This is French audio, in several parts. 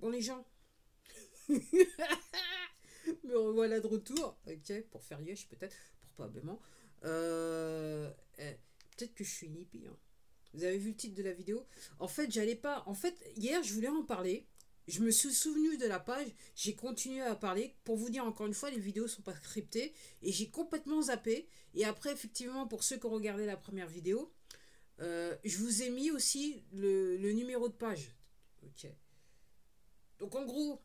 Bon les gens, me revoilà de retour, ok, pour faire yesh peut-être, pour probablement. Peut-être que je suis une hippie, hein. Vous avez vu le titre de la vidéo? En fait, j'allais pas. En fait, hier, je voulais en parler. Je me suis souvenu de la page. J'ai continué à parler. Pour vous dire encore une fois, les vidéos sont pas scriptées. Et j'ai complètement zappé. Et après, effectivement, pour ceux qui ont regardé la première vidéo, je vous ai mis aussi le numéro de page. Ok. Donc en gros,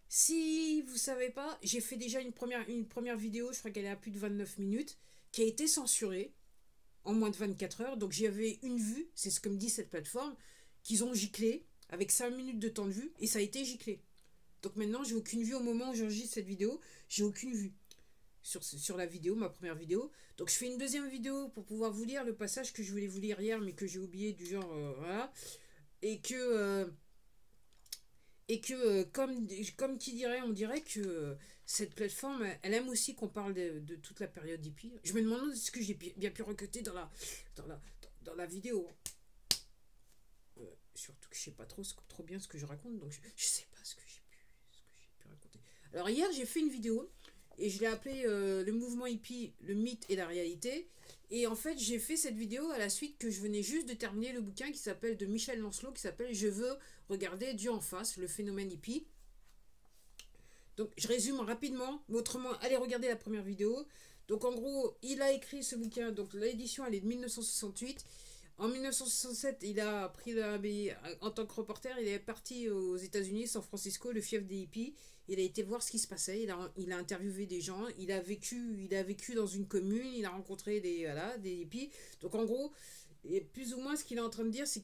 si vous savez pas, j'ai fait déjà une première vidéo, je crois qu'elle est à plus de 29 minutes, qui a été censurée en moins de 24 heures. Donc j'avais une vue, c'est ce que me dit cette plateforme, qu'ils ont giclé avec 5 minutes de temps de vue et ça a été giclé. Donc maintenant, j'ai aucune vue au moment où j'enregistre cette vidéo, j'ai aucune vue sur la vidéo, ma première vidéo. Donc je fais une deuxième vidéo pour pouvoir vous lire le passage que je voulais vous lire hier mais que j'ai oublié du genre voilà et que comme qui dirait, on dirait que cette plateforme, elle aime aussi qu'on parle de toute la période hippie. Je me demande ce que j'ai bien pu recruter dans la, dans la vidéo. Surtout que je sais pas trop bien ce que je raconte, donc je sais pas ce que j'ai pu raconter. Alors hier, j'ai fait une vidéo et je l'ai appelée le mouvement hippie, le mythe et la réalité. Et en fait, j'ai fait cette vidéo à la suite que je venais juste de terminer le bouquin qui s'appelle de Michel Lancelot, qui s'appelle Je veux regarder Dieu en face, le phénomène hippie. Donc je résume rapidement, mais autrement, allez regarder la première vidéo. Donc en gros, il a écrit ce bouquin, donc l'édition elle est de 1968. En 1967, il a pris en tant que reporter, il est parti aux États-Unis, San Francisco, le fief des hippies. Il a été voir ce qui se passait, il a interviewé des gens, il a vécu dans une commune, il a rencontré des hippies. Donc en gros, et plus ou moins ce qu'il est en train de dire, c'est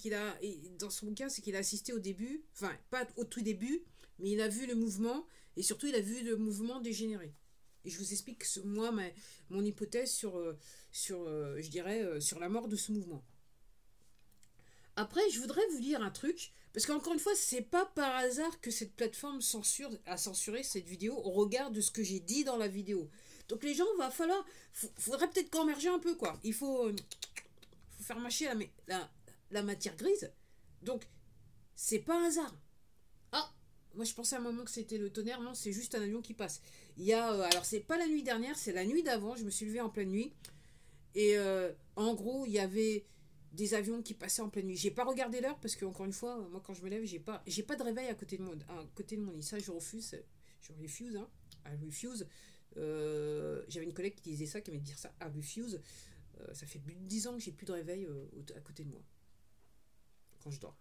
dans son bouquin, c'est qu'il a assisté au début, enfin pas au tout début, mais il a vu le mouvement et surtout il a vu le mouvement dégénérer. Et je vous explique moi mon hypothèse je dirais, sur la mort de ce mouvement. Après, je voudrais vous dire un truc, parce qu'encore une fois, c'est pas par hasard que cette plateforme a censuré cette vidéo au regard de ce que j'ai dit dans la vidéo. Donc les gens, faudrait peut-être converger un peu, quoi. Il faut faire mâcher la matière grise. Donc, c'est pas un hasard. Ah, moi je pensais à un moment que c'était le tonnerre, non, c'est juste un avion qui passe. Alors c'est pas la nuit dernière, c'est la nuit d'avant, je me suis levée en pleine nuit. Et en gros, il y avait des avions qui passaient en pleine nuit. J'ai pas regardé l'heure parce que, encore une fois, moi quand je me lève, j'ai pas de réveil à côté de mon lit. Ça, je refuse. Je refuse, hein. I refuse. J'avais une collègue qui disait ça, qui aimait dire ça. I refuse. Ça fait plus de 10 ans que j'ai plus de réveil à côté de moi quand je dors.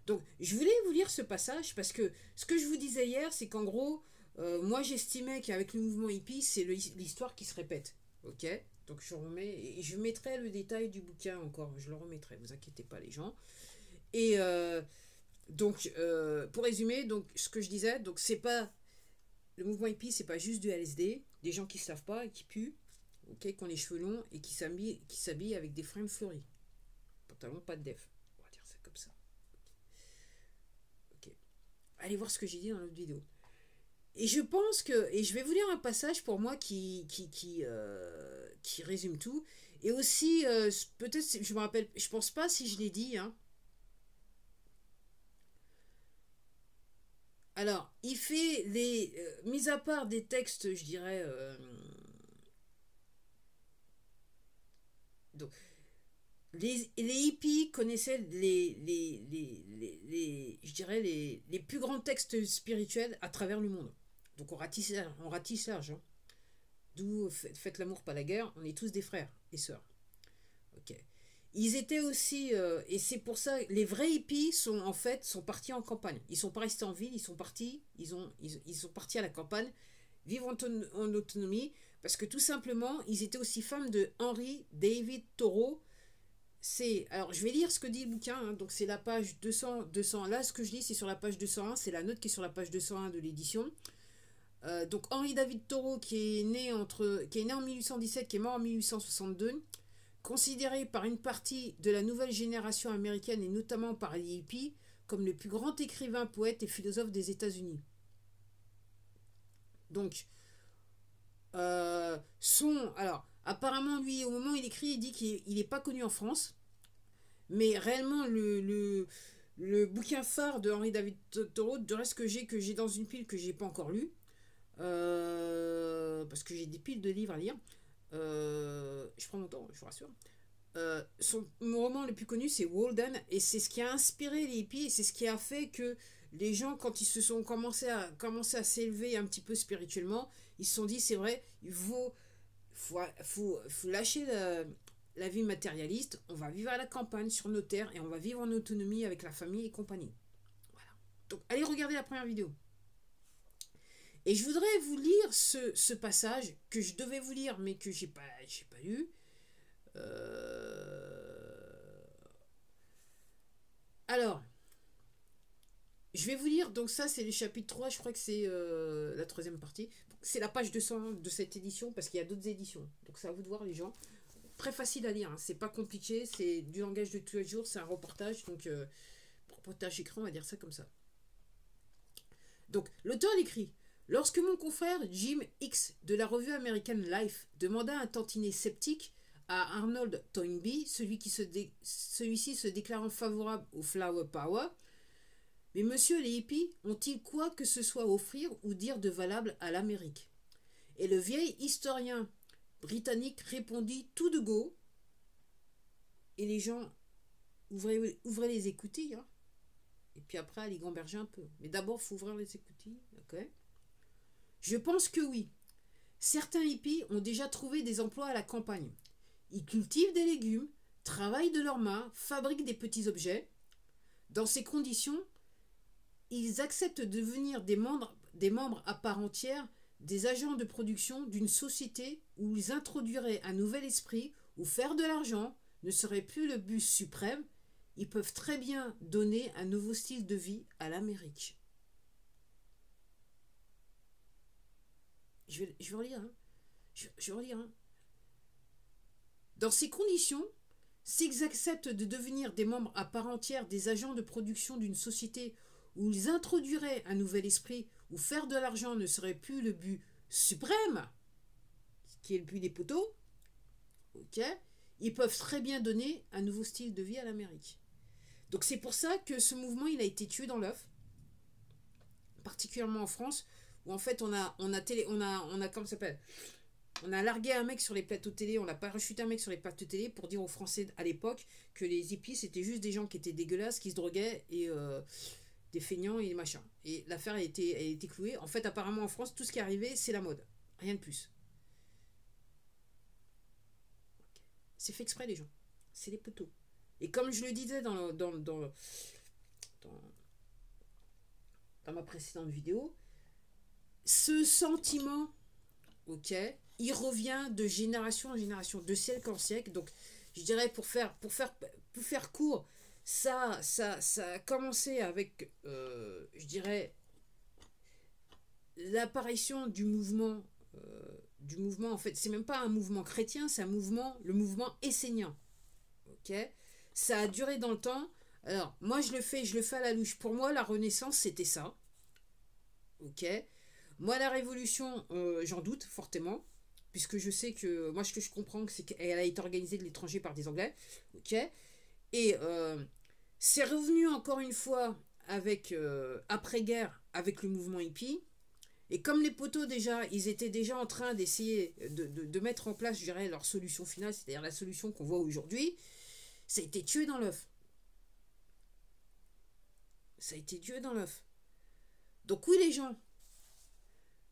Donc, je voulais vous lire ce passage parce que ce que je vous disais hier, c'est qu'en gros, moi j'estimais qu'avec le mouvement hippie, c'est l'histoire qui se répète. Ok. Donc je remets, et je mettrai le détail du bouquin encore, je le remettrai, vous inquiétez pas les gens. Et donc, pour résumer, donc ce que je disais, donc c'est pas le mouvement hippie, c'est pas juste du LSD, des gens qui se lavent pas et qui puent, ok, qui ont les cheveux longs et qui s'habillent avec des fringues fleuries, pantalon pas de def, on va dire ça comme ça. Ok. Allez voir ce que j'ai dit dans l'autre vidéo. Et je pense que, et je vais vous lire un passage pour moi qui résume tout. Et aussi, peut-être, je me rappelle, je pense pas si je l'ai dit, hein. Alors, il fait mis à part des textes, je dirais, donc, les hippies connaissaient je dirais, les plus grands textes spirituels à travers le monde. Donc, on ratisse large, hein. D'où faites l'amour, pas la guerre, on est tous des frères et sœurs. Ok. Ils étaient aussi, et c'est pour ça, les vrais hippies sont en fait sont partis en campagne. Ils sont pas restés en ville, ils sont partis, ils sont partis à la campagne, vivre en autonomie, parce que tout simplement, ils étaient aussi femmes de Henry David Thoreau. Alors je vais lire ce que dit le bouquin, hein. Donc c'est la page 200. Là ce que je lis c'est sur la page 201, c'est la note qui est sur la page 201 de l'édition. Donc Henry David Thoreau qui est né en 1817, qui est mort en 1862, considéré par une partie de la nouvelle génération américaine et notamment par les hippies comme le plus grand écrivain, poète et philosophe des États-Unis. Donc, alors, apparemment, lui, au moment où il écrit, il dit qu'il n'est pas connu en France, mais réellement, le bouquin phare de Henry David Thoreau, de reste que j'ai dans une pile que j'ai pas encore lu, parce que j'ai des piles de livres à lire. Je prends mon temps, je vous rassure. Mon roman le plus connu, c'est Walden, et c'est ce qui a inspiré les hippies, et c'est ce qui a fait que les gens, quand ils se sont commencé à s'élever un petit peu spirituellement, ils se sont dit, c'est vrai, faut lâcher la vie matérialiste, on va vivre à la campagne, sur nos terres, et on va vivre en autonomie avec la famille et compagnie. Voilà. Donc, allez regarder la première vidéo. Et je voudrais vous lire ce passage que je devais vous lire, mais que j'ai pas lu. Alors, je vais vous lire, donc ça c'est le chapitre 3, je crois que c'est la troisième partie. C'est la page 200 de cette édition, parce qu'il y a d'autres éditions. Donc c'est à vous de voir les gens. Très facile à lire, hein. C'est pas compliqué, c'est du langage de tous les jours, c'est un reportage, donc reportage écrit, on va dire ça comme ça. Donc l'auteur écrit: lorsque mon confrère Jim X de la revue américaine Life demanda un tantinet sceptique à Arnold Toynbee, celui-ci se déclarant favorable au Flower Power: mais monsieur, les hippies ont-ils quoi que ce soit à offrir ou dire de valable à l'Amérique? Et le vieil historien britannique répondit tout de go, et les gens ouvraient les écoutilles, hein. Et puis après, allez gamberger un peu. Mais d'abord, il faut ouvrir les écoutilles, ok? Je pense que oui. Certains hippies ont déjà trouvé des emplois à la campagne. Ils cultivent des légumes, travaillent de leurs mains, fabriquent des petits objets. Dans ces conditions, ils acceptent de devenir des membres à part entière, des agents de production d'une société où ils introduiraient un nouvel esprit, où faire de l'argent ne serait plus le but suprême. Ils peuvent très bien donner un nouveau style de vie à l'Amérique. Je vais relire. Hein. Je vais relire. Hein. Dans ces conditions, s'ils acceptent de devenir des membres à part entière, des agents de production d'une société où ils introduiraient un nouvel esprit, où faire de l'argent ne serait plus le but suprême, qui est le but des poteaux, ok, ils peuvent très bien donner un nouveau style de vie à l'Amérique. Donc c'est pour ça que ce mouvement, il a été tué dans l'œuf, particulièrement en France, où en fait on a comment ça s'appelle, on a largué un mec sur les plateaux télé, on a parachuté un mec sur les plateaux télé pour dire aux Français à l'époque que les hippies c'était juste des gens qui étaient dégueulasses, qui se droguaient et des feignants et des machins. Et l'affaire a été clouée. En fait, apparemment en France, tout ce qui est arrivé, c'est la mode. Rien de plus. C'est fait exprès, les gens. C'est les poteaux. Et comme je le disais dans ma précédente vidéo, ce sentiment, ok, il revient de génération en génération, de siècle en siècle. Donc, je dirais, pour faire court, ça a commencé avec, je dirais, l'apparition du mouvement, en fait, c'est même pas un mouvement chrétien, c'est le mouvement essénien. Ok, ça a duré dans le temps. Alors, moi, je le fais à la louche. Pour moi, la Renaissance, c'était ça. Ok. Moi, la Révolution, j'en doute fortement, puisque je sais que, moi, ce que je comprends, c'est qu'elle a été organisée de l'étranger par des Anglais. Ok. Et c'est revenu encore une fois avec après-guerre, avec le mouvement hippie. Et comme les poteaux déjà, ils étaient déjà en train d'essayer de mettre en place, je dirais, leur solution finale, c'est-à-dire la solution qu'on voit aujourd'hui, ça a été tué dans l'œuf. Ça a été tué dans l'œuf. Donc oui les gens.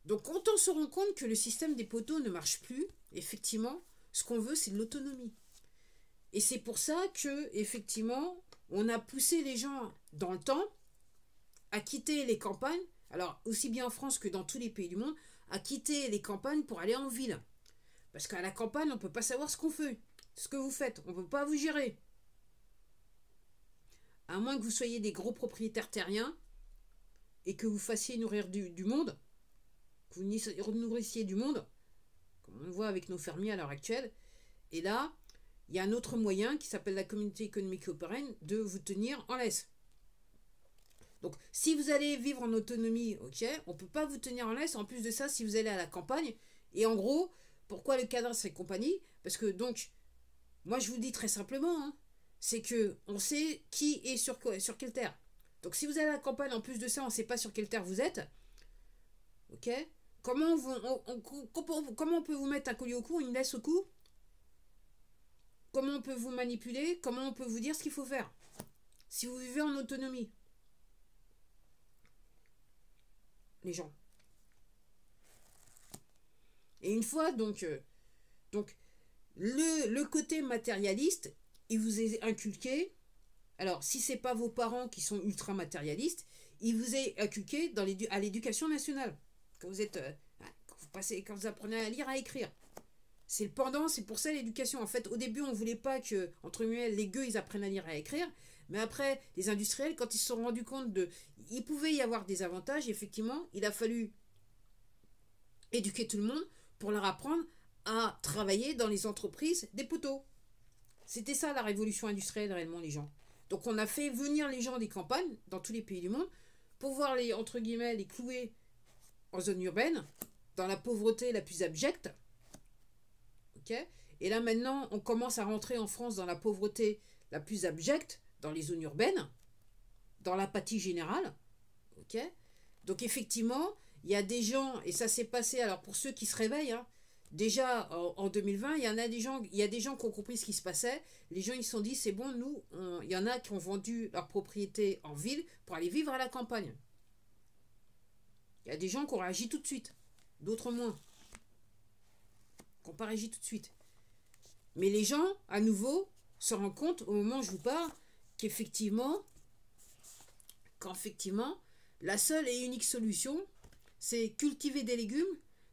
Donc quand on se rend compte que le système des poteaux ne marche plus, effectivement, ce qu'on veut c'est de l'autonomie. Et c'est pour ça que, effectivement, on a poussé les gens dans le temps à quitter les campagnes, alors aussi bien en France que dans tous les pays du monde, à quitter les campagnes pour aller en ville. Parce qu'à la campagne, on ne peut pas savoir ce qu'on fait, ce que vous faites. On ne peut pas vous gérer. À moins que vous soyez des gros propriétaires terriens et que vous fassiez nourrir du monde, que vous nourrissiez du monde, comme on le voit avec nos fermiers à l'heure actuelle. Et là, il y a un autre moyen qui s'appelle la communauté économique européenne de vous tenir en laisse. Donc, si vous allez vivre en autonomie, ok, on ne peut pas vous tenir en laisse. En plus de ça, si vous allez à la campagne, et en gros, pourquoi le cadastre et compagnie? Parce que donc, moi je vous le dis très simplement, hein, c'est que on sait qui est sur quelle terre. Donc si vous allez à la campagne, en plus de ça, on ne sait pas sur quelle terre vous êtes. Ok? Comment on peut vous mettre un collier au cou, une laisse au cou? Comment on peut vous manipuler? Comment on peut vous dire ce qu'il faut faire? Si vous vivez en autonomie. Les gens. Et une fois, donc le côté matérialiste, il vous est inculqué. Alors, si ce n'est pas vos parents qui sont ultra matérialistes, il vous est inculqué à l'éducation nationale. Quand vous êtes, quand vous apprenez à lire, à écrire. C'est le pendant, c'est pour ça l'éducation. En fait, au début, on ne voulait pas que, entre guillemets, les gueux, ils apprennent à lire, à écrire. Mais après, les industriels, quand ils se sont rendus compte il pouvait y avoir des avantages, effectivement, il a fallu éduquer tout le monde pour leur apprendre à travailler dans les entreprises des poteaux. C'était ça la révolution industrielle réellement, les gens. Donc on a fait venir les gens des campagnes dans tous les pays du monde pour voir les, entre guillemets, les clouer en zone urbaine, dans la pauvreté la plus abjecte. Ok? Et là maintenant, on commence à rentrer en France dans la pauvreté la plus abjecte, dans les zones urbaines, dans l'apathie générale. Ok? Donc effectivement, il y a des gens, et ça s'est passé, alors pour ceux qui se réveillent, hein, déjà en 2020, il y a des gens qui ont compris ce qui se passait. Les gens ils se sont dit c'est bon, il y en a qui ont vendu leur propriété en ville pour aller vivre à la campagne. Il y a des gens qui ont réagi tout de suite, d'autres moins, qui n'ont pas réagi tout de suite. Mais les gens, à nouveau, se rendent compte au moment où je vous parle qu'effectivement, la seule et unique solution, c'est cultiver des légumes,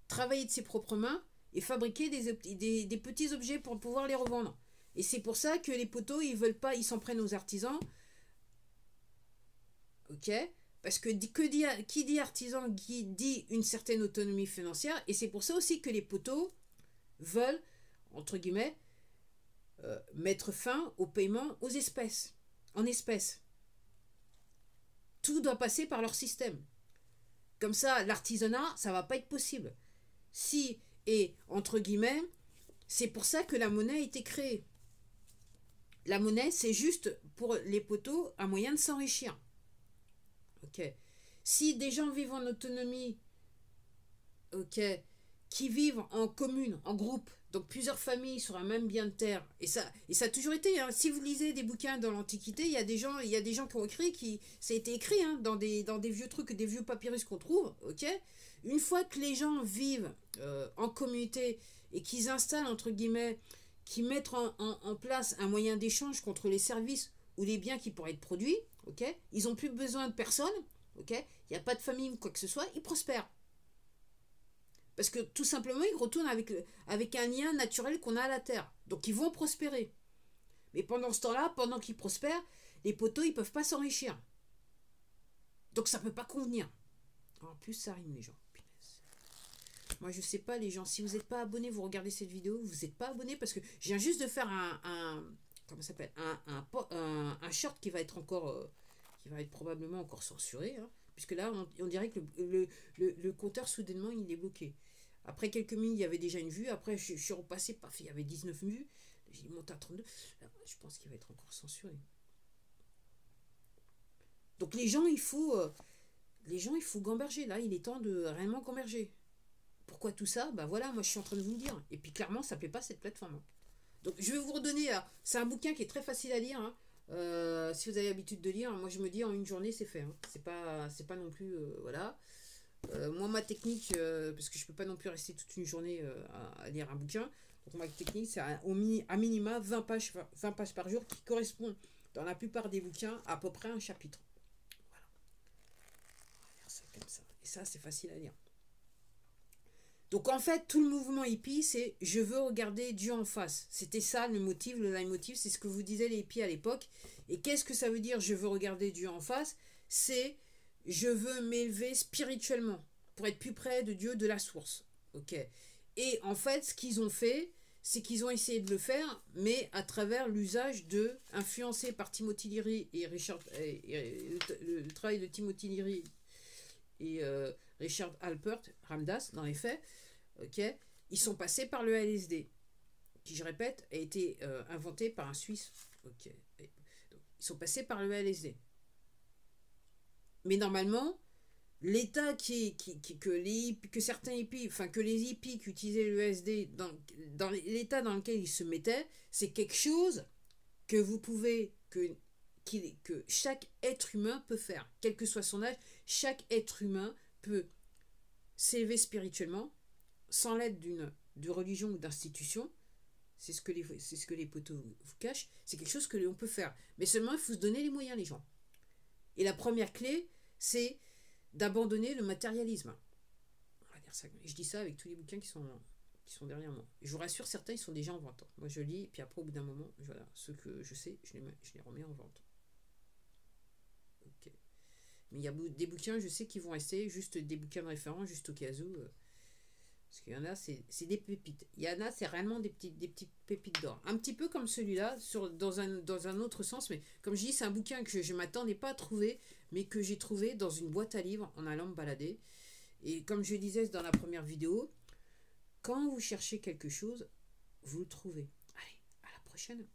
travailler de ses propres mains et fabriquer des petits objets pour pouvoir les revendre. Et c'est pour ça que les poteaux, ils veulent pas, ils s'en prennent aux artisans. Ok? Parce que qui dit artisan, qui dit une certaine autonomie financière, et c'est pour ça aussi que les poteaux veulent, entre guillemets, mettre fin au paiement en espèces. Tout doit passer par leur système. Comme ça, l'artisanat, ça va pas être possible. Et entre guillemets, c'est pour ça que la monnaie a été créée. La monnaie, c'est juste pour les poteaux un moyen de s'enrichir. Ok. Si des gens vivent en autonomie, ok, qui vivent en commune, en groupe, donc plusieurs familles sur un même bien de terre, et ça a toujours été, hein, si vous lisez des bouquins dans l'Antiquité, il y a des gens qui ont écrit, ça a été écrit hein, dans des vieux trucs, des vieux papyrus qu'on trouve, ok. Une fois que les gens vivent en communauté et qu'ils installent, entre guillemets, qui mettent en place un moyen d'échange contre les services ou les biens qui pourraient être produits, ok, ils n'ont plus besoin de personne, ok, il n'y a pas de famine, quoi que ce soit, ils prospèrent. Parce que tout simplement, ils retournent avec un lien naturel qu'on a à la terre. Donc ils vont prospérer. Mais pendant ce temps-là, pendant qu'ils prospèrent, les poteaux, ils ne peuvent pas s'enrichir. Donc ça ne peut pas convenir. En plus, ça rime, les gens. Moi, je sais pas, les gens, si vous n'êtes pas abonnés, vous regardez cette vidéo, vous n'êtes pas abonnés parce que je viens juste de faire comment ça s'appelle, un short qui va être probablement encore censuré, hein, puisque là, on dirait que le compteur, soudainement, il est bloqué. Après quelques minutes, il y avait déjà une vue, après, je suis repassé, paf, il y avait 19 vues, j'ai monté à 32, alors, je pense qu'il va être encore censuré. Donc les gens, il faut gamberger, là, il est temps de réellement gamberger. Pourquoi tout ça? Bah voilà, moi je suis en train de vous le dire. Et puis clairement, ça ne plaît pas cette plateforme. Donc je vais vous redonner. C'est un bouquin qui est très facile à lire. Hein. Si vous avez l'habitude de lire, moi je me dis en une journée c'est fait. Hein. C'est pas non plus. Voilà. Moi ma technique, parce que je peux pas non plus rester toute une journée à lire un bouquin. Donc ma technique, c'est à minima 20 pages par jour qui correspond dans la plupart des bouquins à peu près un chapitre. Voilà. On va faire ça comme ça. Et ça, c'est facile à lire. Donc en fait, tout le mouvement hippie, c'est je veux regarder Dieu en face. C'était ça le motif, le leitmotiv, c'est ce que vous disaient les hippies à l'époque. Et qu'est-ce que ça veut dire je veux regarder Dieu en face? C'est je veux m'élever spirituellement pour être plus près de Dieu, de la source. Ok. Et en fait, ce qu'ils ont fait, c'est qu'ils ont essayé de le faire, mais à travers l'usage influencé par Timothy Leary et le travail de Timothy Leary et Richard Alpert, Ramdas, dans les faits, ok, ils sont passés par le LSD, qui, je répète, a été inventé par un Suisse, ok, Ils sont passés par le LSD. Mais normalement, l'état que certains hippies, enfin que les hippies qui utilisaient le LSD, dans l'état dans lequel ils se mettaient, c'est quelque chose que vous pouvez, que chaque être humain peut faire, quel que soit son âge, chaque être humain peut s'élever spirituellement sans l'aide de religion ou d'institution. C'est ce que les poteaux vous cachent. C'est quelque chose que l'on peut faire. Mais seulement, il faut se donner les moyens, les gens. Et la première clé, c'est d'abandonner le matérialisme. On va dire ça. Et je dis ça avec tous les bouquins qui sont derrière moi. Et je vous rassure, certains, ils sont déjà en vente. Moi, je lis, et puis après, au bout d'un moment, voilà, ceux que je sais, je les remets en vente. Ok. Mais il y a des bouquins, je sais, qui vont rester juste des bouquins de référence, juste au cas où. Parce qu'il y en a, c'est des pépites. Il y en a, c'est réellement des petites pépites d'or. Un petit peu comme celui-là, dans un autre sens. Mais comme je dis, c'est un bouquin que je ne m'attendais pas à trouver, mais que j'ai trouvé dans une boîte à livres en allant me balader. Et comme je disais dans la première vidéo, quand vous cherchez quelque chose, vous le trouvez. Allez, à la prochaine.